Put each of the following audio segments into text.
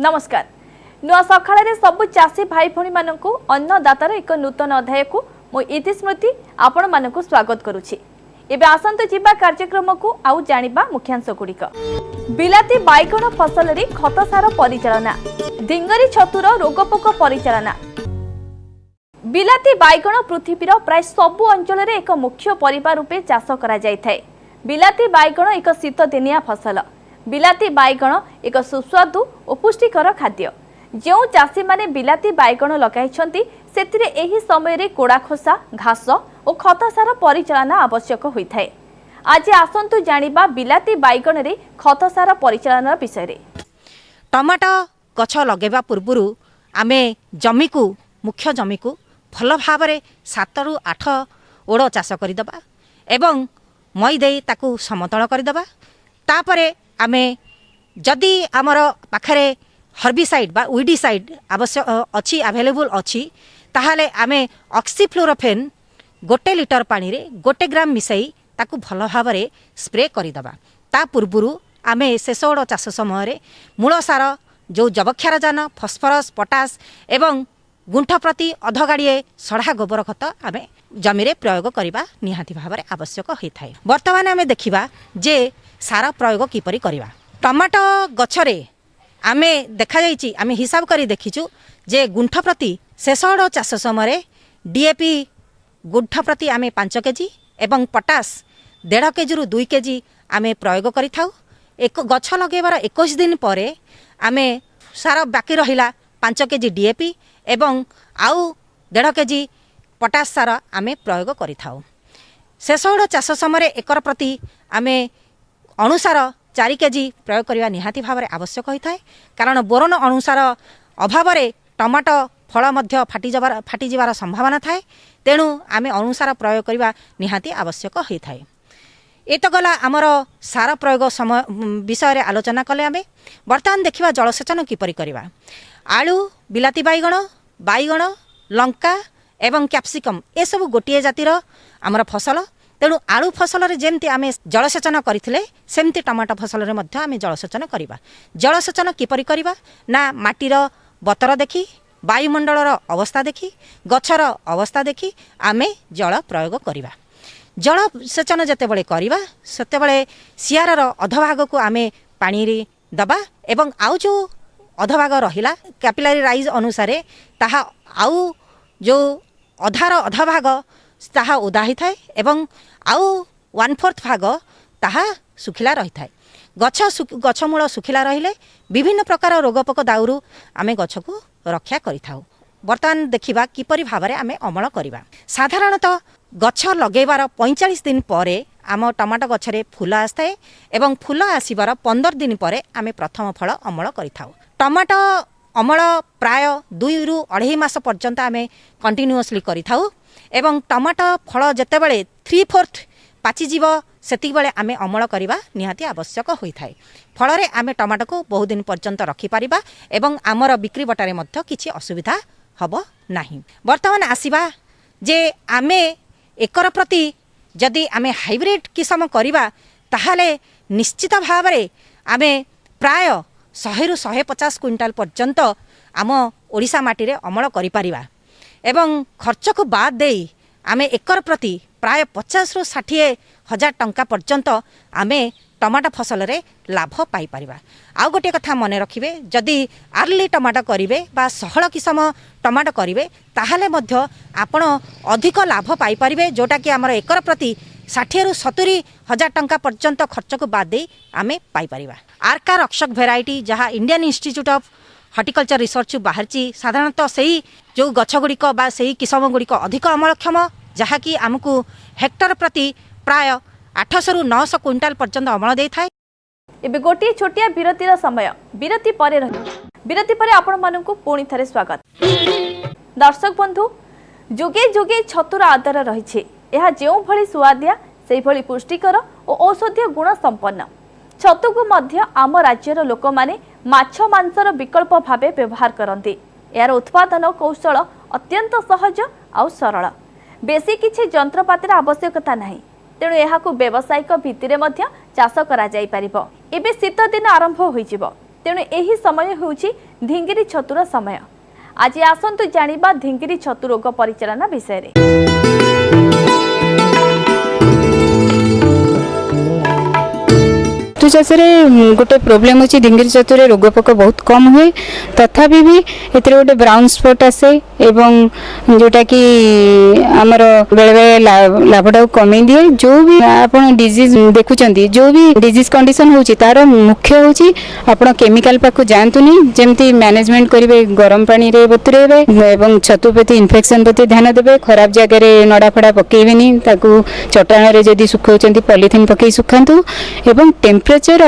नमस्कार। नुआ सकाळे सबु चाषी भाई भणी मानकु अन्नदातार एक नूतन अध्याय को मो इतिस्मृति आपण मानकु स्वागत करुछि। एबे आसंत जिबा कार्यक्रम को आउ जानिबा मुख्यांश गुड़िक। बिलाती बाइगण फसल रे खतसार परिचालना, ढिंगरी छतुर रोगपोक परिचालना। बिलाती बाइगण पृथ्वीर प्राय सबु अंचल रे एक मुख्य परिवार रूपे चाष करा जाय थाए। बिलाती बाइगण एक शीत दिनिया फसल। बिलाती बाइगण एक सुस्वादु और पुष्टिकर खाद्य। जो चाषी माने बिलाती बाइगण लगाइछंती सेतिरे एही समय रे कोड़ा खोसा, घास और खतसार परिचालना आवश्यक होइथाए। आज आसंतु जानिबा बिलाती बाइगण रे खतसार परिचालना विषय रे। टमाटो गछ लगेबा पूर्वरु आमे मुख्य जमी को भल भाव 7 रु 8 ओड़ चाष करदबा एवं मई दे ताकू समतल करदबा। तापरे आमे जदि आमर पाखरे हर्बिसाइड बा उइडिसाइड आवश्यक अच्छी अवेलेबल अच्छी ताहाले आमे ऑक्सीफ्लोरोफेन 1 लिटर पानी रे 1 ग्राम मिसाई ताकू भल भाव स्प्रे करदबा। ता पूर्वरु आमे शेष ओड़ चाष समय मूल सार जो जबक्षारजान, फस्फरस, पोटास एवं गुंठ प्रति अध गाड़िए सढ़ा गोबर खत आमे जमी रे प्रयोग करबा निहाती भाव आवश्यक होता है। वर्तमान आमे देखिबा जे सार प्रयोग किपरि करबा। टमाटो गछरे आमे देखा जाइछि, आमे हिसाब करी देखिछु जे गुंठ प्रति शेष ओड़ चाष समय डीएपी गुंठ प्रति आमे 5 केजी एवं पोटास 1.5 केजी रु 2 केजी आमे प्रयोग करि थाउ। एक गछ लगेबार 21 दिन परे आमे सार बाकी रहिला 5 केजी डीएपी एवं आउ 1.5 केजी पोटास सार आमे प्रयोग करि थाउ। शेष ओड़ चाष समय एकर प्रति आमे अनुसार 4 केजी प्रयोग करने निहाती भाव आवश्यक होता है। कारण बोरन अनुसार अभाव टमाटो फल मध्य फाटी जबार संभावना थाए। तेणु आमे अनुसार प्रयोग करने निहाती आवश्यक होता है। ये तो गला आमर सार प्रयोग समय विषय आलोचना कले। आमे बर्तमान देखिबा जलसेचन किपरि करबा। आलू, बिलाती बाइगण, बाइगण, लंका एवं कैप्सिकम ए सब गोटे जातिर आमर फसल। तेणु आलू फसल रे जेमती आमे जलसेचन करथिले सेमती टमाटो फसल रे मध्य आमे जलसेचन करबा। जलसेचन किपरि करबा ना माटीर बतर देखि, वायुमंडलर अवस्था देखि, गछर अवस्था देखि आमे जल प्रयोग करबा। जलसेचन जते बेले करबा सेते बेले सियारर अधभाग को आमे पानी रे दबा एवं आउ जो अधभाग रहिला कैपिलरी राइज अनुसार ताहा आउ जो अधार अधभाग ताहा ओदा ही थाए एवं आउ 1/4 भाग ताहा सुखिला रही थाए। गछ मूल सुखिला रहिले विभिन्न प्रकार रोगपोक दाउरू आमे गछ को रक्षा करि थाउ। वर्तमान देखिबा किपरि भाबरे आमे अमल करिबा। साधारणतः गछ लगेबार 45 दिन परे आम टमाटो गछरे फूल आस्ताए एवं फूल आसीबार 15 दिन परे आमे प्रथम फल अमल करि थाउ। टमाटो अमल प्राय 2 रु 2.5 मास पर्यंत आमे कंटिन्यूअसली करि थाउ एवं टमाटो फल जेते बेले 3/4 पाची जीव सेति बेले आमे अमल करबा निहाती आवश्यक होइथाय। फलरे आमे टमाटो को बहुत दिन पर्यंत रखि परिबा एवं आमर बिक्री बटारे मध्य किछि असुविधा हबो नाही। वर्तमान आसीबा जे आमे एकर प्रति जदि आमे हाइब्रिड किसम करबा ताहाले निश्चित भावरे आमे प्राय 100 रु 150 क्विंटाल पर्यंत आम ओडिशा माटी रे अमल करि परिबा एवं खर्च को बाद दे आमे एकर प्रति प्राय 50 रु 60 हजार टंका पर्यंत आमे टमाटो फसल रे लाभ पाई परिबा। आउ गोटे कथा मने रखिबे जदि अर्ली टमाटो करिवे बा सहल किसम टमाटो करिवे ताहाले मध्य आपण अधिक लाभ पाई परिबे जोटा कि हमर एकर प्रति 60 रु 70 हजार टंका पर्यंत खर्च को बाद दे आमे पाई परिबा। आरका रक्षक भेराइटी जहाँ Indian institute of horticulture research बाहरी साधारणतः सही जो गछ गुड़िक बा सही किसम गुड़िक अधिक अमलक्षम जहाँ कि आमको हेक्टर प्रति प्राय 800 रु 900 क्विंटाल पर्यंत अमल दे थाए। एबे गोटे छोटिया विरतिर समय विरति परे आपण मानकु पुणी थरे स्वागत। दर्शक बंधु, जुगे जुगे छतुर आदर रहिछे। एहा जेउ भली सुआदिया सेही भली पुष्टिकर और औषधीय गुण संपन्न छतु को मध्य आम राज्यर लोक माने माछ मांसर विकल्प भावे व्यवहार करती। यार उत्पादन कौशल अत्यंत सहज आउ सरल। बेसी किछि जंत्रपातिर आवश्यकता नाही। तेणु यहाकु व्यावसायिक भित्तिरे मध्य चाष करा जाई परिबो। एबे शीत दिन आरंभ होइजिबो। तेणु यही समय होउछि ढिंगिरी छतुर समय। आज आसंतु जानिबा ढिंगिरी छतु रोग परिचालना विषय रे। छतु चाष गोटे प्रोब्लेम अच्छी ढिंगिरी छतु रोग पोक बहुत कम हुए तथापि भी एथिरे गोटे ब्राउन स्पॉट आसे एवं जोटा कि आमर बेले बेले लाभटा कमी दिए। जो भी आपन डिजीज देखुचंती जो भी डिजीज कंडीशन होची तार मुख्य होची आपन केमिकल पाकु जानतुनी जेमती मैनेजमेंट करिवे गरम पानी रे बतुरेबे एवं छतु प्रति इन्फेक्शन प्रति ध्यान देबे। खराब जगह रे नडा फडा पकेइबेनी ताकू चटाण रे जदी सुखौचंती पॉलिथिन पकई सुखांतु एवं टेम्परेचर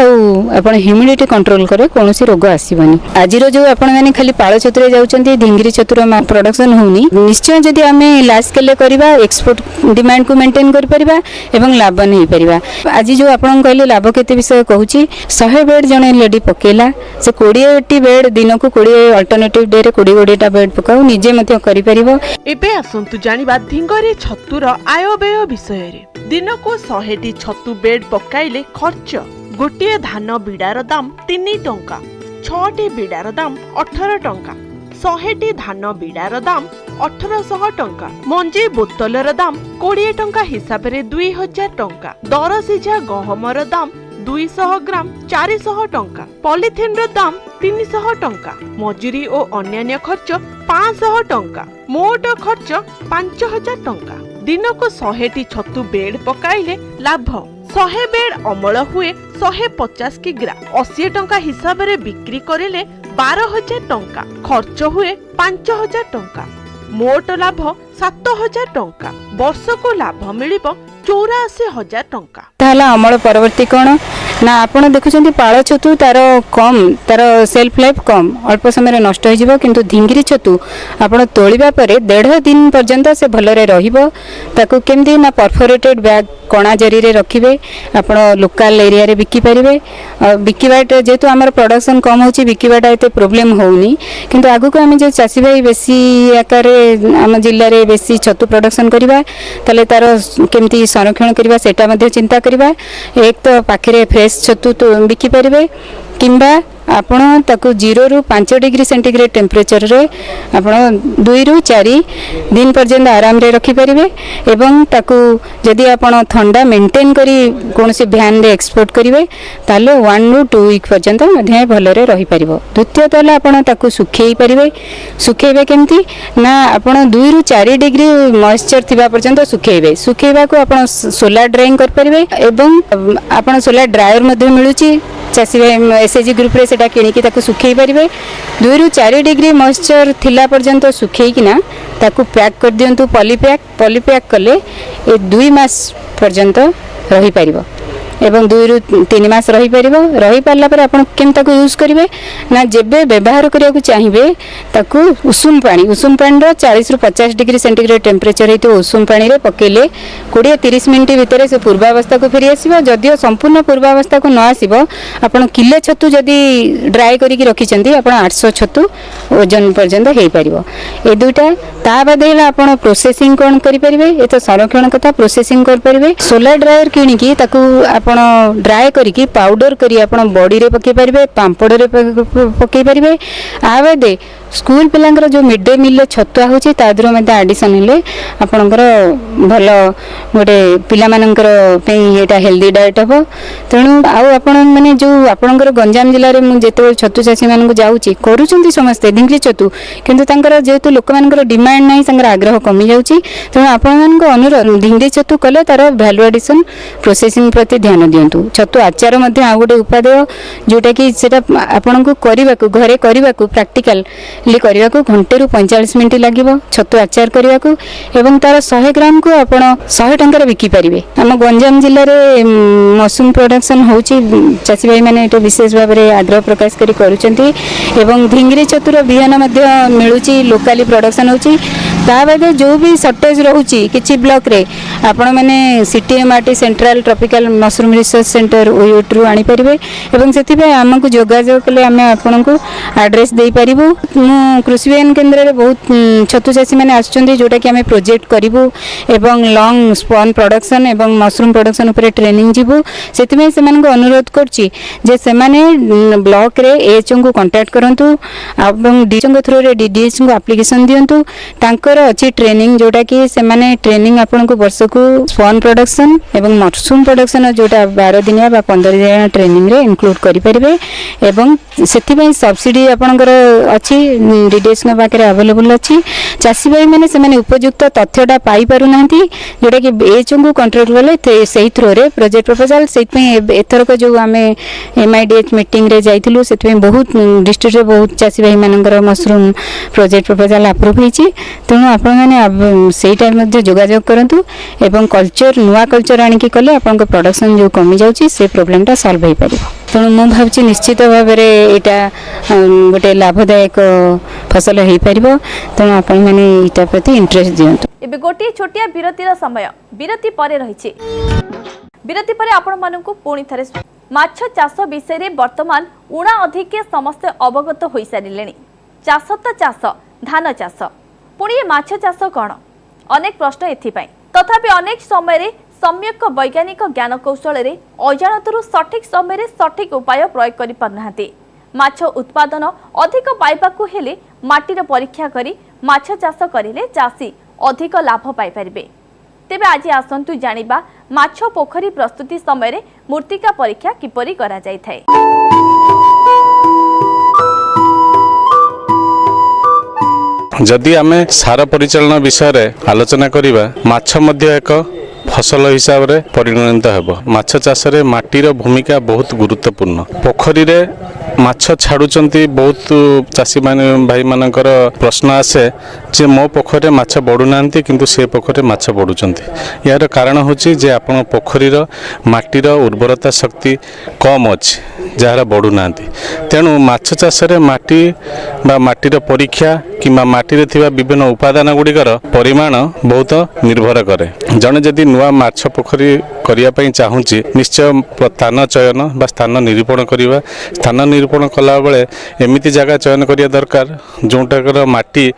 आपण ह्यूमिडिटी कंट्रोल करे कोनोसी रोग आसीबनी। आजिरो जो आपण माने खाली पाळ छतुरे जाउचंती ढिंगिरी छतुर प्रोडक्शन होनी निश्चय जदी आमे लार्ज स्केल करबा एक्सपोर्ट डिमांड को मेंटेन कर परिबा एवं लाभवान होई परिबा। आज जो आपण कहले लाभ केते विषय कहूची 100 बेड जने लेडी पकेला से 20 बेड दिन को 20 अल्टरनेटिव डे रे 20 टा बेड पकाउ निजे मते करि परिबो। एबे आसंतु जानिबा ढिंगरी छतुर आय व्यय विषय रे। दिन को 100 टी छतु बेड पकाइले खर्च गोटे धान बिडार दाम 3 टंका, 6 टी बिडार दाम 18 टंका, 100 टी धान बिडार दाम 1800 टंका, मंजी बोतलर दाम 20 टंका हिसाब रे 2000 टंका, दर सिझा गहमर दाम 200 ग्राम 400 टंका, पॉलिथिन र दाम 300 टंका, मजूरी और अन्य खर्च 500 टंका, मोट खर्च 5000 टंका। दिन को 100 टी छतु बेड पकाइले लाभ 100 बेड अमल हुए 150 किग्रा 80 टंका हिसाब रे बिक्री करेले 12000 टंका, खर्च हुए 5000 टंका, मोट लाभ 7000 टंका, वर्ष को लाभ मिलिबो 84,000 टंका। ताला अमल परवर्ती कोन ना आपण देखुचंती पाळ छतु तार कम तार सेल्फ लाइफ कम अल्प समय नष्ट हो जिवो किंतु ढिंगिरी छतु आपण तोलिबा परे 1.5 दिन पर्यंत से भलरे रहिबो। ताकू केमदी ना परफोरेटेड बैग कणा जरी रे रखिबे आपण लोकल एरिया रे बिकी परिबे। बिकीबाटा जेतु हमर प्रोडक्शन कम होची बिकीबाटा एते प्रॉब्लम होउनी किंतु आगु को हम जे चासी भाई बेसी आकार हम जिल्ला रे बेसी छतु प्रोडक्शन करिबा तले तार केमती संरक्षण करिबा सेटा मध्ये चिंता करिबा। एक तो पाखरे फ्रेश छतु तो बिकी परिबे किंबा आपण ताकू 0 रु 5 डिग्री सेंटीग्रेड टेम्परेचर रे आपण 2 रु 4 दिन पर्यंत आराम रे रखि परिबे एवं ताकू जदी आपण ठंडा मेंटेन करी कोनसी भ्यान रे एक्सपोर्ट करिवे ताले 1 रु 2 वीक पर्यंत मध्ये भलरे रहि परिबो। द्वितीय ताले आपण ताकू सुखेई परिबे। सुखेबे केमती ना आपण 2 रु 4 डिग्री मॉइस्चर थिबा पर्यंत सुखेबे। सुखेबा को आपण सोलर ड्राइंग कर परिबे एवं आपण सोलर ड्रायर मध्ये मिलुची चासी एसएचजी ग्रुप रे सेटा किणी की ताकू सुखेई परिबे। 2 रु 4 डिग्री मॉइस्चर थिला पर्यंत सुखेई किना ताकू पैक कर दियंतु पॉलीपैक कले ए 2 मास पर्यंत रही परिबो एवं 2 रु 3 मास रही परिबो। रही पारला पर आपण केम ताकू यूज करिवे ना जेबे व्यवहार करिया को चाहिबे ताकू उषुम पानी रो 40 रु 50 डिग्री सेंटीग्रेड टेम्परेचर हेतु उषुम पानी रे पकेले 20-30 मिनिट भितर से पूर्वावस्था को फेरी आसीबो। जदियो संपूर्ण पूर्वावस्था को न आसीबो आपण किले छतु जदी ड्राई करी रखिचंती आपण 800 छतु ओजन पर्यंत हेई परिबो। ए दुटा ता बादे आपण प्रोसेसिंग कोन करि परिबे ए तो संरक्षण कथा प्रोसेसिंग कर परिबे। सोलर ड्रायर किणी की ताकू आपण ड्राई करिकी पाउडर करी आपण बॉडी रे पके परिबे पांपड़ रे पके परिबे। आ बादे स्कूल पिलांकर जो मिड डे मील छतुआ होची तादरो मध्ये एडिशन हेले आपनकर भल गोटे पिला मानकर पे एटा हेल्दी डाइट हबो। तेणु आउ आपण माने जो आपनकर गंजाम जिल्ला रे मु जेते छतु चासी मानन को जाउची करूचंती समस्त ढिंगिरी छतु किंतु तांकर जेतु लोक मानकर डिमांड नाही संगर आग्रह कमी जाउची। तेणु आपण मान को अनुरोध ढिंगिरी छतु कले तार वैल्यू एडिशन प्रोसेसिंग प्रति ध्यान दियंतु। छतु आचार मध्ये आ गोटे उपादेय जोटा कि सेटा आपण को करिबा को घरे करिबा को प्रैक्टिकल ली करिबा को घंटे रु 45 मिनिट लागिबो छतु आचार करिबा को एवं तार 100 ग्राम को आपण 100 टंका रे बिकी परिबे। हम गंजाम जिल्ला रे मशरूम प्रोडक्शन होची चासी भाई माने एटा विशेष भाव रे आग्रह प्रकाश करी करूचंती एवं ढिंगिरी छतुर बिहन मध्ये मिलुची लोकली प्रोडक्शन होची ता बादे जो भी सर्टेज रोची किछि ब्लॉक रे आपण माने CTMRT central tropical mushroom research centre ओयोट्रु आनी परिबे एवं सेति पे हमकु जोगाजोग कले आमे आपनकु एड्रेस देई परिबु। मु कृषि विज्ञान केंद्र रे बहुत छतु चासी माने आछचंदी जोटा कि आमे प्रोजेक्ट करिवु एवं लॉन्ग स्पॉन प्रोडक्शन एवं मशरूम प्रोडक्शन ऊपर ट्रेनिंग जीवु। सेति में से मानको अनुरोध करछि जे से माने ब्लॉक रे एचओ को कांटेक्ट करंतु एवं डीएचओ को थ्रू रे डीडीएच को एप्लीकेशन दियंतु। तांकर अछि ट्रेनिंग जोटा कि से माने ट्रेनिंग आपनको वर्ष को स्पॉन प्रोडक्शन एवं मशरूम प्रोडक्शन जोटा 12 दिनिया बा 15 दिनिया ट्रेनिंग रे इंक्लूड करि परिबे एवं सेति पई सब्सिडी आपनकर अछि डीडीएच के पाखरे अवेलेबल अछि। चासी भाई माने से माने उपयुक्त तथ्यटा पाई पारु नांती जोटा कि एचओ को कांटेक्ट करले सेही थ्रू रे प्रोजेक्ट प्रपोजल सेति पई एथर को जो आमे एमआईडीएच मीटिंग रे जाइथिलु सेति पई बहुत डिस्ट्रिक्ट रे बहुत चासी भाई मानकर मशरूम प्रोजेक्ट प्रपोजल अप्रूव होईची। तेणु आपण माने सेही टाइम मध्ये जोगाजोग करंतु एवं कल्चर नुआ कल्चर आनी कि कले आपन को प्रोडक्शन जो कमी जाउची से प्रॉब्लमटा सॉल्व होई परिबो। तेणु मु भाबची निश्चित भाव रे एटा गोटे लाभदायक फसल होई परिबो। तेणु आपण माने एटा प्रति इंटरेस्ट दियंतु। एबे गोटे छोटिया विरतिर समय विरति परे रहिछि। विरति परे आपण मानकु पुणी थरे माछ चाष विषय रे वर्तमान उणा अधिके समस्त अवगत होई सारिलेनी। चाष तो चाष धान चाष पुणी माछ चाष कौन अनेक प्रश्न एथिपाई। तथापि अनेक समय रे सम्यक वैज्ञानिक ज्ञान कौशल रे अजाणतरु सठिक समय रे सठिक उपाय प्रयोग करि पारनाहांती। माछ उत्पादन अधिक पाइबाकु हेले माटीर परीक्षा करी माछ चाष करिले चासी अधिक लाभ पाई परिबे। तेबे आज आसंतु जानिबा माछ पोखरी प्रस्तुति समय रे मूर्तिका परीक्षा किपरि करा जाय थाए। जदि आमे सार परिचालन विषय रे आलोचना करिबा माछ मध्य एक फसल हिसाब रे परिणत हेबो। माछ चाष रे माटीर भूमिका बहुत गुरुत्वपूर्ण। पोखरी रे माछ छाड़ुचंती बहुत चासी भाई मानकर प्रश्न आसे जे मो पोखरी माछ बढ़ू नांती किंतु से पोखरी माछ बढ़ुचंती। यार कारण होची जे आपण पोखरीर माटीर उर्वरता शक्ति कम अछि जार बढ़ू नांती। तेणु माछ चाष रे माटी बा माटीर परीक्षा किंबा माटी थिबा विभिन्न उपादान गुड़िकर परिमाण बहुत निर्भर करे। जने जदि नुआ माछ पोखरी करिया पई चाहूची निश्चय स्थान चयन बा स्थान निरूपण करिवा। स्थान निरूपण कला बेले एमिति जगह चयन करिया दरकार जोटाकर माटी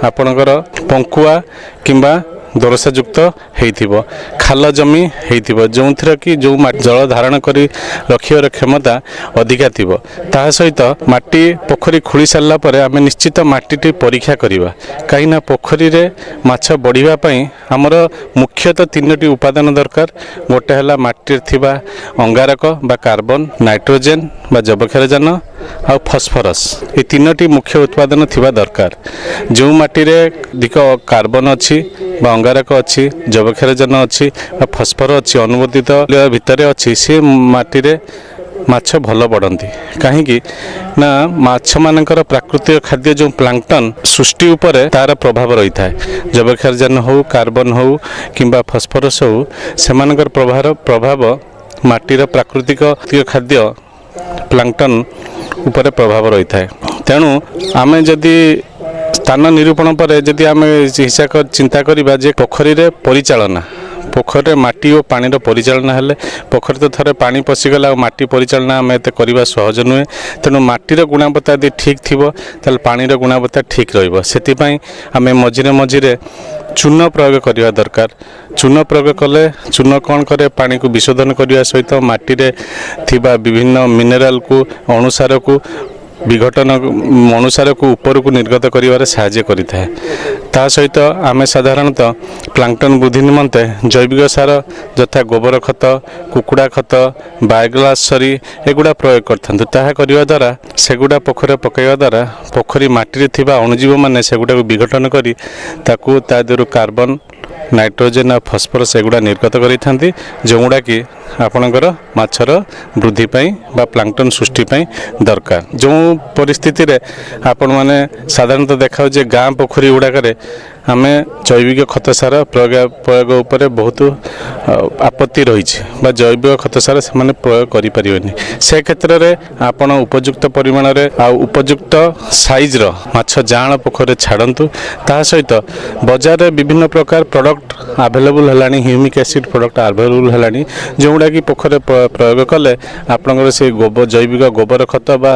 आपणकर पंकुआ किंबा दोरसायुक्त होइथिबो खाल जमी होइथिबो जोंथरा कि जो जल धारण करी रखियर क्षमता अधिका थिबो। ता सहित माटी पोखरी खुली सारला परे आमे निश्चित माटीटी परीक्षा करिवा। काईना पोखरी रे माछ बढ़िबा पई हमर मुख्यतः तीनटी उपादान दरकार। गोटे हला माटी थिबा अंगारक बा कार्बन नाइट्रोजन बा जैवक्षारजान आ फॉस्फोरस ए तीनटी मुख्य उत्पादन थिबा दरकार। जो माटी रे अधिक कार्बन अछि बा अंगारक अच्छी जैवक्षारजान अच्छी फॉस्फोरस अच्छी अनुमोदित भितर अच्छी से माटी रे माछ भल बढ़ती। कहीं ना माछ मानकर प्राकृतिक खाद्य जो प्लांक्टन सृष्टि उपरे तार प्रभाव रही है। जैवक्षारजान हो कार्बन हो किंबा फॉस्फोरस हो से प्रभाव माटीर प्राकृतिक खाद्य प्लांक्टन उपरे प्रभाव रही है। तेणु आमे जदि स्थान निरूपण पर जदि आम हिसाब चिंता करिबा जे पोखरी रे परिचालना पोखरी माटी और पानी परिचालना हेले पोखरी तो थरे पानी पशिगला माटी परिचालना आम एत करवा सहज नुहे। तेणु माटीर गुणवत्ता यदि ठीक थिबो ताल पानीर गुणवत्ता ठीक रहिबो। सेतिपई आम मझिरे मझिरे चून प्रयोग करवा दरकार। चून प्रयोग कले चून कौन करे पानी को विशोधन करने सहित माटी रे थिबा विभिन्न मिनेराल को अणुसार को विघटन अनुसार को ऊपर को निर्गत करिवारे सहाय्य करिता है। ता सहित आमे साधारणतः प्लांक्टन वृद्धि निमंते जैविक सार यथा गोबर खत कुकुड़ा खत बायोग्लास सरी एगुड़ा प्रयोग करथांतु। ताहा करिवा द्वारा सेगुड़ा पोखरी पकाइवा द्वारा पोखरी माटी रे थिबा अणुजीव माने सेगुड़ा को विघटन करी ताकू ता देरु कार्बन नाइट्रोजन और फॉस्फोरस एगुड़ा निर्गत करिथांती जोगुड़ा कि ଆପଣଙ୍କର ମାଛର ବୃଦ୍ଧି ପାଇଁ ବା ପ୍ଲାଙ୍କଟନ ସୃଷ୍ଟି ପାଇଁ ଦରକାର। ଯେଉଁ ପରିସ୍ଥିତିରେ ଆପଣମାନେ ସାଧାରଣତଃ ଦେଖାଉଛି ଗାଁ ପୋଖରୀ ଗୁଡ଼ାକରେ ଆମେ ଜୈବିକ ଖତ ସାର ପ୍ରୟୋଗ ଉପରେ ବହୁତ ଆପତ୍ତି ରହିଛି ବା ଜୈବିକ ଖତ ସାର ସେମାନେ ପ୍ରୟୋଗ କରିପାରିବେନି। ସେ କ୍ଷେତ୍ରରେ ଆପଣ ଉପଯୁକ୍ତ ପରିମାଣରେ ଆଉ ଉପଯୁକ୍ତ ସାଇଜ୍ର ମାଛ ଜାଆଁଳ ପୋଖରୀରେ ଛାଡ଼ନ୍ତୁ। ତାହା ସହିତ ବଜାରରେ ବିଭିନ୍ନ ପ୍ରକାର ପ୍ରଡ଼କ୍ଟ ଆଭେଲେବୁଲ୍ ହେଲାଣି, ହ୍ୟୁମିକ୍ ଆସିଡ୍ ପ୍ରଡ଼କ୍ଟ ଆଭେଲେବୁଲ୍ ହେଲାଣି, ଯେଉଁଗୁଡ଼ାକି ପୋଖରୀରେ ପ୍ରୟୋଗ କଲେ ଆପଣଙ୍କର ସେ ଜୈବିକ ଗୋବର ଖତ ବା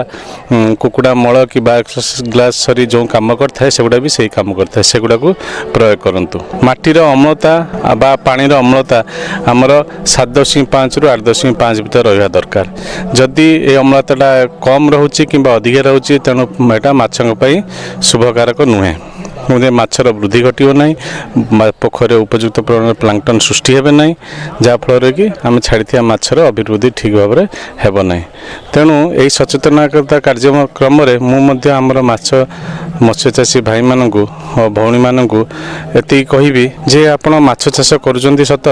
କୁକୁଡ଼ା ମଳ କି ଗ୍ଲାସ୍ ସରି ଯେଉଁ କାମ କରିଥାଏ ସେଗୁଡ଼ା ବି ସେଇ କାମ କରିଥାଏ, ସେଗୁଡ଼ାକୁ ପ୍ରୟୋଗ କରନ୍ତୁ। ମାଟିର ଅମ୍ଳତା ବା ପାଣିର ଅମ୍ଳତା ଆମର 7.5ରୁ 8.5 ଭିତରେ ରହିବା ଦରକାର। ଯଦି ଏ ଅମ୍ଳତାଟା କମ୍ ରହୁଛି କିମ୍ବା ଅଧିକା ରହୁଛି ତେଣୁ ଏଇଟା ମାଛଙ୍କ ପାଇଁ ଶୁଭକାରକ ନୁହେଁ। ମାଛର ବୃଦ୍ଧି ଘଟିବ ନାହିଁ, ପୋଖରୀରେ ଉପଯୁକ୍ତ ପରିମାଣରେ ପ୍ଲାଙ୍କଟନ ସୃଷ୍ଟି ହେବେ ନାହିଁ, ଯାହାଫଳରେ କି ଆମେ ଛାଡ଼ିଥିବା ମାଛର ଅଭିବୃଦ୍ଧି ଠିକ୍ ଭାବରେ ହେବ ନାହିଁ। ତେଣୁ ଏହି ସଚେତନତା କାର୍ଯ୍ୟକ୍ରମରେ ମୁଁ ମଧ୍ୟ ଆମର ମତ୍ସ୍ୟଚାଷୀ ଭାଇମାନଙ୍କୁ ଭଉଣୀମାନଙ୍କୁ ଏତିକି କହିବି ଯେ ଆପଣ ମାଛ ଚାଷ କରୁଛନ୍ତି ସତ,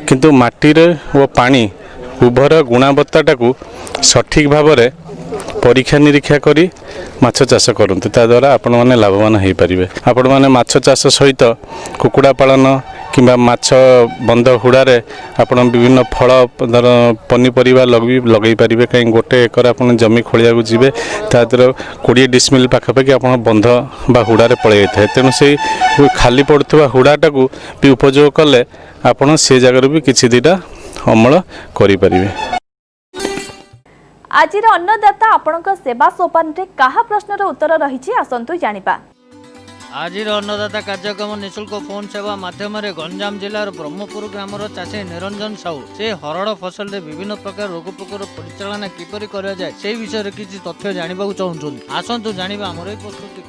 କିନ୍ତୁ ମାଟିରେ ଓ ପାଣି ଉଭୟର ଗୁଣବତ୍ତାଟାକୁ ସଠିକ୍ ଭାବରେ ପରୀକ୍ଷା ନିରୀକ୍ଷା କରି ମାଛ ଚାଷ କରନ୍ତୁ। ତାଦ୍ୱାରା ଆପଣମାନେ ଲାଭବାନ ହୋଇପାରିବେ। ଆପଣମାନେ ମାଛ ଚାଷ ସହିତ କୁକୁଡ଼ା ପାଳନ କିମ୍ବା ମାଛ ବନ୍ଧ ହୁଡ଼ାରେ ଆପଣ ବିଭିନ୍ନ ଫଳ ପନିପରିବା ଲଗାଇ ପାରିବେ। କାହିଁକି ଗୋଟେ ଏକର ଆପଣ ଜମି ଖୋଳିବାକୁ ଯିବେ, ତା ଦେହରେ 20 ଡିସମିଲ୍ ପାଖାପାଖି ଆପଣ ବନ୍ଧ ବା ହୁଡ଼ାରେ ପଳାଇ ଯାଇଥାଏ। ତେଣୁ ସେଇ ଖାଲି ପଡ଼ୁଥିବା ହୁଡ଼ାଟାକୁ ବି ଉପଯୋଗ କଲେ ଆପଣ ସେ ଜାଗାରୁ ବି କିଛି ଦିଟା ଅମଳ କରିପାରିବେ। ଆଜିର ଅନ୍ନଦାତା ଆପଣଙ୍କ ସେବା ସୋପାନରେ କାହା ପ୍ରଶ୍ନର ଉତ୍ତର ରହିଛି ଆସନ୍ତୁ ଜାଣିବା। ଆଜିର ଅନ୍ନଦାତା କାର୍ଯ୍ୟକ୍ରମ ନିଃଶୁଳ୍କ ଫୋନ୍ ସେବା ମାଧ୍ୟମରେ ଗଞ୍ଜାମ ଜିଲ୍ଲାର ବ୍ରହ୍ମପୁର ଗ୍ରାମର ଚାଷୀ ନିରଞ୍ଜନ ସାହୁ ସେ ହରଡ଼ ଫସଲରେ ବିଭିନ୍ନ ପ୍ରକାର ରୋଗ ପୋକର ପରିଚାଳନା କିପରି କରାଯାଏ ସେହି ବିଷୟରେ କିଛି ତଥ୍ୟ ଜାଣିବାକୁ ଚାହୁଁଛନ୍ତି। ଆସନ୍ତୁ ଜାଣିବା ଆମର ଏହି ପ୍ରସ୍ତୁତି।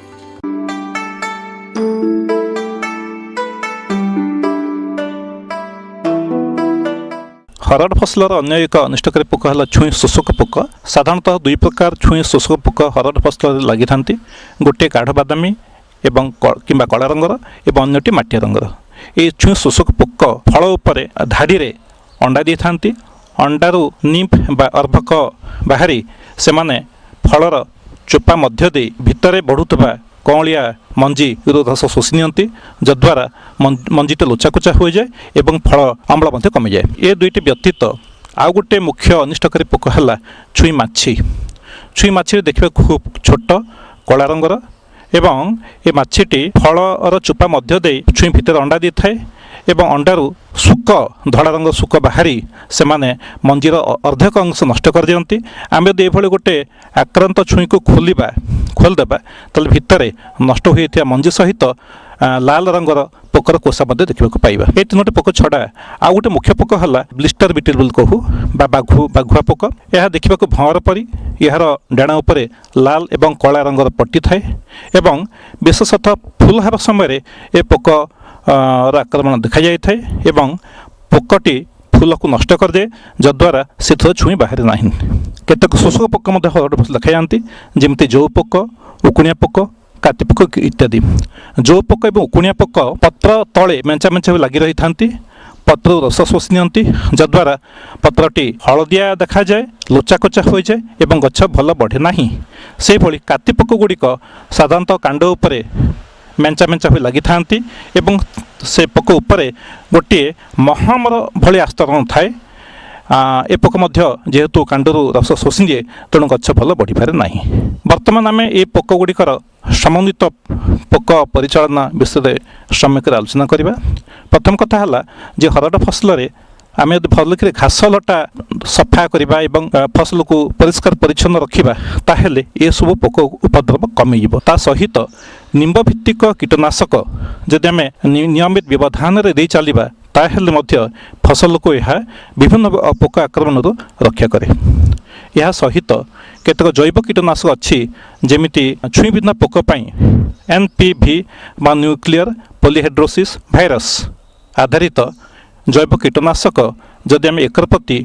ହରଡ଼ ଫସଲର ଅନ୍ୟ ଏକ ଅନିଷ୍ଟକାରୀ ପୋକ ହେଲା ଛୁଇଁ ଶୋଷକ ପୋକ। ସାଧାରଣତଃ ଦୁଇ ପ୍ରକାର ଛୁଇଁ ଶୋଷକ ପୋକ ହରଡ଼ ଫସଲରେ ଲାଗିଥାନ୍ତି। ଗୋଟିଏ ଗାଢ଼ ବାଦାମୀ ଏବଂ କିମ୍ବା କଳା ରଙ୍ଗର ଏବଂ ଅନ୍ୟଟି ମାଟିଆ ରଙ୍ଗର। ଏହି ଛୁଇଁ ଶୋଷକ ପୋକ ଫଳ ଉପରେ ଧାଡ଼ିରେ ଅଣ୍ଡା ଦେଇଥାନ୍ତି। ଅଣ୍ଡାରୁ ନିମ୍ଫ ବା ଅର୍ଭକ ବାହାରି ସେମାନେ ଫଳର ଚୋପା ମଧ୍ୟ ଦେଇ ଭିତରେ ବଢ଼ୁଥିବା କଅଁଳିଆ ମଞ୍ଜିରୁ ରସ ଶୋଷି ନିଅନ୍ତି, ଯଦ୍ୱାରା ମଞ୍ଜିଟା ଲୋଚାକୋଚା ହୋଇଯାଏ ଏବଂ ଫଳ ଅମ୍ଳ ମଧ୍ୟ କମିଯାଏ। ଏ ଦୁଇଟି ବ୍ୟତୀତ ଆଉ ଗୋଟିଏ ମୁଖ୍ୟ ଅନିଷ୍ଟକାରୀ ପୋକ ହେଲା ଛୁଇଁ ମାଛି। ଛୁଇଁ ମାଛିରେ ଦେଖିବାକୁ ଖୁବ୍ ଛୋଟ କଳା ରଙ୍ଗର ଏବଂ ଏ ମାଛିଟି ଫଳର ଚୋପା ମଧ୍ୟ ଦେଇ ଛୁଇଁ ଭିତରେ ଅଣ୍ଡା ଦେଇଥାଏ ଏବଂ ଅଣ୍ଡାରୁ ଶୁକ ଧଳା ରଙ୍ଗ ଶୁକ ବାହାରି ସେମାନେ ମଞ୍ଜିର ଅର୍ଦ୍ଧେକ ଅଂଶ ନଷ୍ଟ କରିଦିଅନ୍ତି। ଆମେ ଯଦି ଏଭଳି ଗୋଟେ ଆକ୍ରାନ୍ତ ଛୁଇଁକୁ ଖୋଲିଦେବା ତାହେଲେ ଭିତରେ ନଷ୍ଟ ହୋଇଥିବା ମଞ୍ଜି ସହିତ ଲାଲ ରଙ୍ଗର ପୋକର କୋଷା ମଧ୍ୟ ଦେଖିବାକୁ ପାଇବା। ଏ ତିନୋଟି ପୋକ ଛଡ଼ା ଆଉ ଗୋଟେ ମୁଖ୍ୟ ପୋକ ହେଲା ବ୍ଲିଷ୍ଟର ବିଟିଲ୍ ବୋଲି କହୁ ବା ବାଘୁଆ ପୋକ। ଏହା ଦେଖିବାକୁ ଭଅଁର ପରି, ଏହାର ଡାଣ ଉପରେ ଲାଲ ଏବଂ କଳା ରଙ୍ଗର ପଟି ଥାଏ ଏବଂ ବିଶେଷତଃ ଫୁଲ ହେବା ସମୟରେ ଏ ପୋକ ଆକ୍ରମଣ ଦେଖାଯାଇଥାଏ ଏବଂ ପୋକଟି ଫୁଲକୁ ନଷ୍ଟ କରିଦିଏ, ଯଦ୍ୱାରା ସେଥିରୁ ଛୁଇଁ ବାହାରେ ନାହିଁ। କେତେକ ଶୋଷକ ପୋକ ମଧ୍ୟ ହରଡ଼ ଫସଲ ଦେଖାଯାଆନ୍ତି, ଯେମିତି ଜଉ ପୋକ, ଉକୁଣିଆ ପୋକ, କାତି ପୋକ ଇତ୍ୟାଦି। ଜଉ ପୋକ ଏବଂ ଉକୁଣିଆ ପୋକ ପତ୍ର ତଳେ ମେଞ୍ଚା ମେଞ୍ଚା ଲାଗି ରହିଥାନ୍ତି, ପତ୍ରରୁ ରସ ଶୋଷି ନିଅନ୍ତି, ଯଦ୍ୱାରା ପତ୍ରଟି ହଳଦିଆ ଦେଖାଯାଏ, ଲୋଚାକୋଚା ହୋଇଯାଏ ଏବଂ ଗଛ ଭଲ ବଢ଼େ ନାହିଁ। ସେହିଭଳି କାତି ପୋକ ଗୁଡ଼ିକ ସାଧାରଣତଃ କାଣ୍ଡ ଉପରେ ମେଞ୍ଚା ମେଞ୍ଚା ହୋଇ ଲାଗିଥାନ୍ତି ଏବଂ ସେ ପୋକ ଉପରେ ଗୋଟିଏ ମହମର ଭଳି ଆସ୍ତରଣ ଥାଏ। ଏ ପୋକ ମଧ୍ୟ ଯେହେତୁ କାଣ୍ଡରୁ ରସ ଶୋଷି ନିଏ ତେଣୁ ଗଛ ଭଲ ବଢ଼ିପାରେ ନାହିଁ। ବର୍ତ୍ତମାନ ଆମେ ଏ ପୋକ ଗୁଡ଼ିକର ସମନ୍ୱିତ ପୋକ ପରିଚାଳନା ବିଷୟରେ ସମ୍ୟକରେ ଆଲୋଚନା କରିବା। ପ୍ରଥମ କଥା ହେଲା ଯେ ହରଡ଼ ଫସଲରେ ଆମେ ଯଦି ଭଲକରି ଘାସ ଲଟା ସଫା କରିବା ଏବଂ ଫସଲକୁ ପରିଷ୍କାର ପରିଚ୍ଛନ୍ନ ରଖିବା ତାହେଲେ ଏସବୁ ପୋକ ଉପଦ୍ରବ କମିଯିବ। ତା ସହିତ ନିମ୍ବ ଭିତ୍ତିକ କୀଟନାଶକ ଯଦି ଆମେ ନିୟମିତ ବ୍ୟବଧାନରେ ଦେଇ ଚାଲିବା ତାହେଲେ ମଧ୍ୟ ଫସଲକୁ ଏହା ବିଭିନ୍ନ ପୋକ ଆକ୍ରମଣରୁ ରକ୍ଷା କରେ। ଏହା ସହିତ କେତେକ ଜୈବ କୀଟନାଶକ ଅଛି, ଯେମିତି ଛୁଇଁବିନ୍ଧା ପୋକ ପାଇଁ NPV ବା ନ୍ୟୁକ୍ଲିୟର ପଲିହେଡ୍ରୋସିସ୍ ଭାଇରସ୍ ଆଧାରିତ ଜୈବ କୀଟନାଶକ ଯଦି ଆମେ ଏକର ପ୍ରତି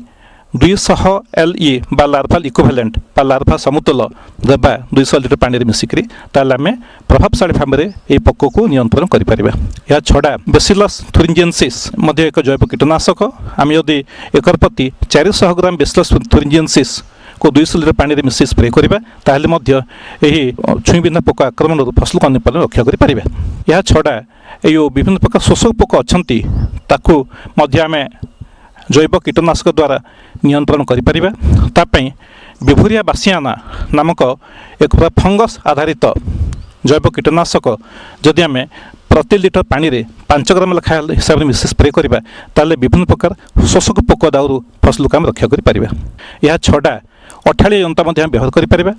200 LE बा लार्भाल इक्विवेलेंट बा लार्भा समतुल देवा 200 लिटर पानी रे मिसिकरी ताले आमे प्रभावशाली भाव में यह पोक को नियंत्रण करिपारिबा। या छड़ा बेसिलस थुरिंजिएंसिस मध्य एक जैव कीटनाशक आम यदि एकर प्रति 400 ग्राम बेसिलस थुरिंजिएंसिस को 200 लिटर पानी रे मिसि स्प्रे करिबा ताहले मध्य एही छुईबिना पोक आक्रमण फसल को अन्य रक्षा करि परिबा। या छड़ा यो विभिन्न प्रकार शोषक पोक अछंती ताकू मध्य आमे जैव कीटनाशक द्वारा नियंत्रण करिपारिबा। तापई बिभुरिया बासियाना नामक एक फंगस आधारित जैव कीटनाशक जदि आमे प्रति लिटर पानी रे 5 ग्राम लेखा हिसाब से मिसि स्प्रे करिबा ताले विभिन्न प्रकार शोषक पोक दाउरू फसल को रक्षा करि परिबा। या छड़ा अठाळिया जंता मध्य व्यवहार करि परिबा।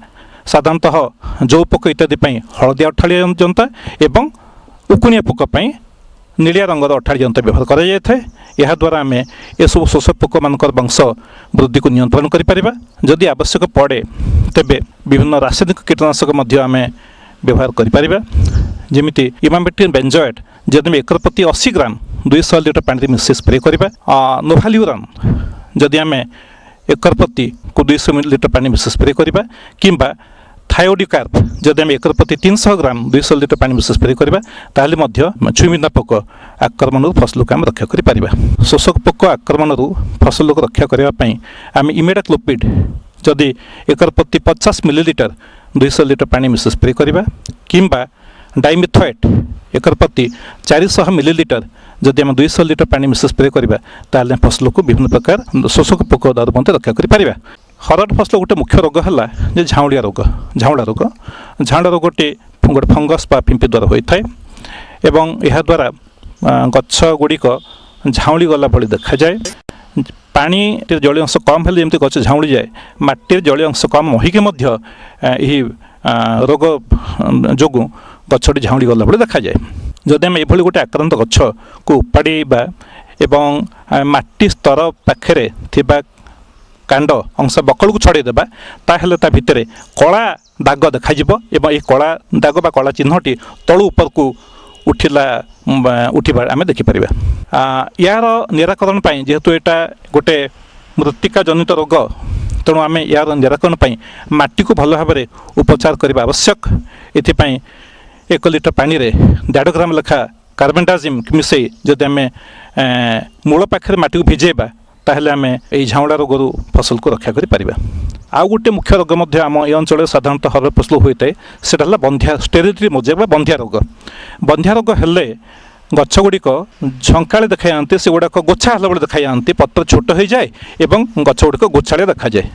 साधारणतः जो पोक इत्यादि पई हळदिया अठाळिया जंता एवं उकुनिया पोक पई नीलिया रंगर अठाळिया जंता व्यवहार करा जाय थाए। यह द्वारा आम ये सब शोषक पोक मानकर वंश वृद्धि को नियंत्रण करि परिबा। जदि आवश्यक पड़े तेबे विभिन्न रासायनिक कीटनाशक मध्य आम व्यवहार करि परिबा। जेमिति इमामेक्टिन बेंजोएट जदि एकर प्रति 80 ग्राम 200 लिटर पानी मिसि स्प्रे करिबा। नोभाल्युरान जदि आम एकर प्रति 200 लिटर पानी मिसि स्प्रे करिबा किंबा थायोडिकार्प जदि आम एकर प्रति 300 ग्राम 200 लिटर पानी मिसि स्प्रे करिबा ताहले मध्य छुईबिना पोक आक्रमण फसल को आम रक्षा करि परिबा। शोषक पोक आक्रमण फसल को रक्षा करबा पई आम इमिडाक्लोपिड जदि एकर प्रति 50 मिलीलीटर 200 लिटर पानी मिसि स्प्रे करिबा किंबा डाइमिथोएट एकर प्रति 400 मिलीलीटर जदि आम 200 लिटर पानी मिसि स्प्रे करिबा ताहले फसल को विभिन्न प्रकार शोषक पोक दाउरू मते रक्षा करि परिबा। हरड फसल गोटे मुख्य रोग है जे झाउलिया रोग। झाउला रोगटी गोटे फंगस बा पिंपी द्वारा होता है एवं यह द्वारा गछ गुड़िक झाउली गला भली देखा जाए। पानी जलीय अंश कम हेल्ले जमी गछ झाउली जाए माटी जलीय अंश कम होइके मध्य यही रोग जोगु गछटी झाउली गला भली देखा जाए। जदि आम एभली गोटे आक्रांत गछ को उपाड़ीबा एवं माटी स्तर पाखरे थिबा कांड अंश बकल को छड़ेदेबा ताहले ता भितरे कला दाग देखाଯିब एवं ये कला दाग बा कला चिन्हटी तलु ऊपर को उठिबा आम देखिपर। यार निराकरण पाई जेहेतु एटा गोटे मृत्तिका जनित रोग तेणु आम यार निराकरण पाई माटी को भल भाव उपचार करने आवश्यक। एथिपाई 1 लिटर पानी रे 1.5 ग्राम लेखा कार्बेंडाजिम मिसई जदि आम मूल पाखे माटी को भिजेबा ताहले आम यही झाउला रोगरू फसल को रक्षा करि परिबा। आउ गोटे मुख्य रोग मध्य आम ए अंचल साधारणतः हर फसल होता है सेटा हला बंध्या स्टेरिलिटी मोजेक बा बंध्या रोग। बंध्या रोग हेले गछ गुड़िक झंकाळे देखा जाते से गुड़ाक गोछा हला देखा जाते पत्र छोट हो जाए एवं गछ गुड़िक गोछाड़िया देखा जाए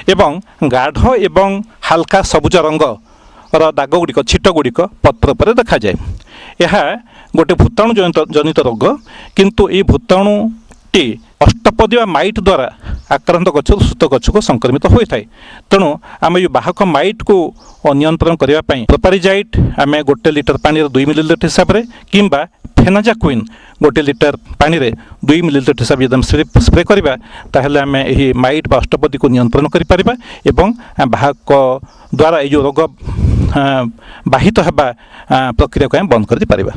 एवं गाढ़ एवं हाल्का सबुज रंग दाग गुड़िक छिट गुड़िक पत्र पर देखा जाए। यह गोटे भूताणु जनित रोग किंतु ये भूताणुटी अष्टपदी माइट द्वारा आक्रांत गछ सुत गछ को संक्रमित होता है। तेणु आम ये बाहक माइट को नियंत्रण करने प्रोपारिजाइट आम 1 लिटर पानी 2 मिलीलीटर हिसाब से किंबा फेनाजाक्विन 1 लिटर पानी रे 2 मिलीलीटर हिसाब से स्प्रे करवा ताहले आम यही माइट बा अष्टपदी को नियंत्रण करिपारिबा एवं बाहक द्वारा ये रोग बाहित होगा प्रक्रिया को बंद कर पारिबा।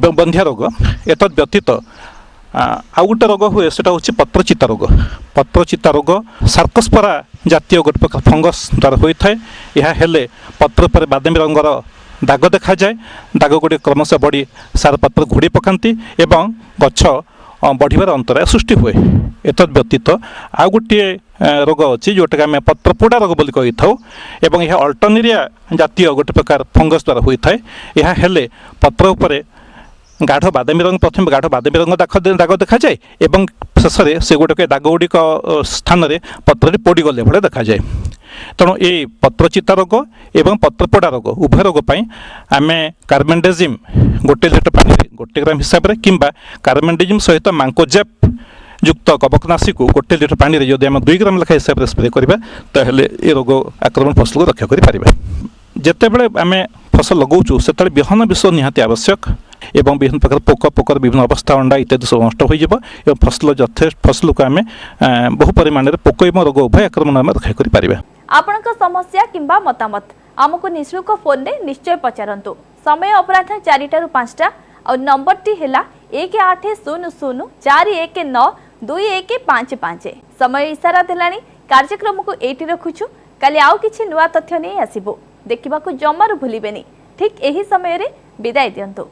बंध्या रोग एतद व्यतीत आउ गोटे रोग हुए से हूँ पत्रचिता रोग। पत्रचिता रोग सार्कोस्पोरा जातीय गोटे प्रकार फंगस द्वारा होता है। यह हेले पत्र पर बादामी रंगर दाग देखा जाए। दाग गुड़ी क्रमशः बढ़ी सार पत्र घोड़ी पकाती एवं गछ बढ़िबार अंतराय सृष्टि हुए। एतद व्यतीत आउ गोटे रोग अच्छी जोटा आम पत्रपोड़ा रोग बोली कही था एवं यह अल्टरनेरिया जातीय गोटे प्रकार फंगस द्वारा होता है। यह हेले पत्र उपरे गाढ़ बादामी रंग प्रथम गाढ़ बादामी रंग दाग देखा जाए एवं शेष में से गुड़ाक दाग गुड़िक स्थान में पत्र पोड़ी गले भाई देखा जाए। तेणु ये पत्रचिता रोग एवं पत्रपोड़ा रोग उभय रोग आम कार्बेंडाजिम 1 लिटर पानी 1 ग्राम हिसाब से किंबा कार्बेंडाजिम सहित मांकोजेप युक्त कवकनाशी को 1 लिटर पानी रे जदि आम 2 ग्राम लेखा हिसाब से स्प्रे करवा ताहले ये रोग आक्रमण फसल को रक्षा करिपारिबा। जेतेबेले आम फसल लगाऊँ से विहन विष निहाती आवश्यक एवं विभिन्न प्रकार पोकर विभिन्न अवस्था अंडा इत्यादि सब नष्ट हो फसल यथेष्ट फसल को आम बहु परिमाण पोक एवं रोग उभय आक्रमण आम रक्षा करिपारिबा। आपणक समस्या किंबा मतामत आमको निःशुल्क फोन रे निश्चय पचारंतु। समय अपराह 4 ରୁ 5 और नंबर टी हैला 1800 419 2155। समय इशारा देलानी कार्यक्रम को एठी रखुछु काली आउ किछि नुवा तथ्य नै आसीबो देखिबाकू जमारू भूलिबेनी ठीक एही समय रे विदाय दियंतु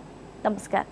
नमस्कार।